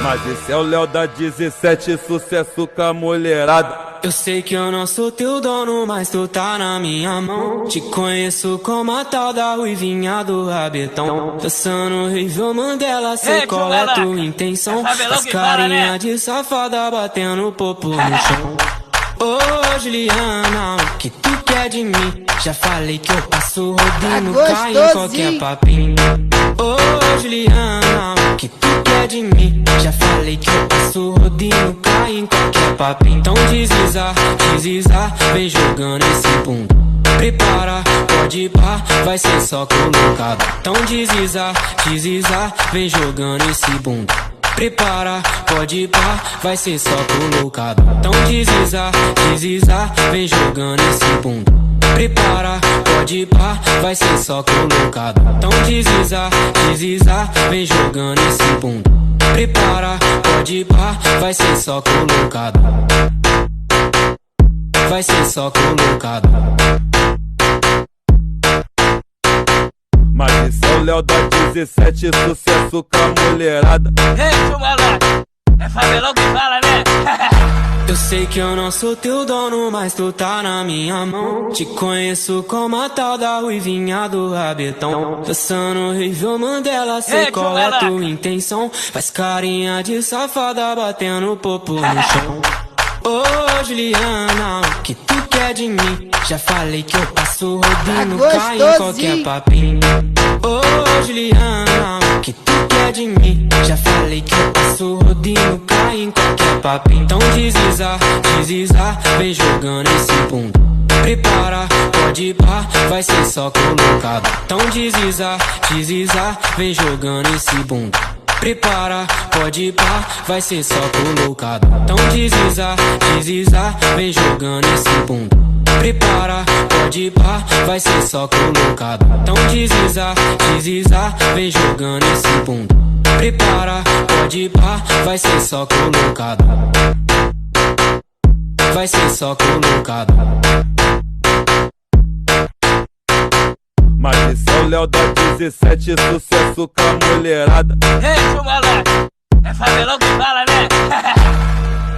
Mas esse é o Léo da 17, sucesso com a mulherada. Eu sei que eu não sou teu dono, mas tu tá na minha mão. Te conheço como a tal da ruivinha do rabetão. Dançando horrível Mandela, sei qual é tua intenção. As carinha de safada batendo popo no chão. Ô Juliana, o que tu quer de mim? Já falei que eu passo rodando, cai em qualquer papinho. Ô Juliana, o que tu quer de mim? Já falei que eu passo rodinho, cai em qualquer papinho. Então desliza, desliza, vem jogando esse bunda. Prepara, pode ir pá, vai ser só colocado. Então desliza, desliza, vem jogando esse bunda. Prepara, pode ir pá, vai ser só colocado. Então desliza, desliza, vem jogando esse bunda. Prepara, pode ir pá, vai ser só colocado. Então desliza, desliza, vem jogando esse bunda. Prepara, pode ir pá, vai ser só colocado. Vai ser só colocado. Mas esse é o Léo da 17, sucesso com a mulherada. Ei, chumalada, é favelão que fala, né? Eu sei que eu não sou teu dono, mas tu tá na minha mão. Te conheço como a tal da ruivinha do rabetão. Dançando horrível Mandela, sei qual é tua intenção. Faz carinha de safada batendo popo no chão. Ô Juliana, o que tu quer de mim? Já falei que eu passo rodinho, cai em qualquer papinho. Ô Juliana, o que tu quer de mim? Já falei que eu passo rodinho, cai em qualquer papinho. Então desliza, desliza, vem jogando esse bunda. Prepara, pode ir pá, vai ser só colocado. Então desliza, desliza, vem jogando esse bunda. Prepara, pode ir pá, vai ser só colocado. Então desliza, desliza, vem jogando esse bunda. Prepara, pode ir pá, vai ser só colocado. Então desliza, desliza, vem jogando esse bunda. Prepara, pode ir pá, vai ser só colocado. Vai ser só colocado. Mas esse é o Léo da 17, sucesso com a mulherada. Ei, chumalada, é favelão que fala, né?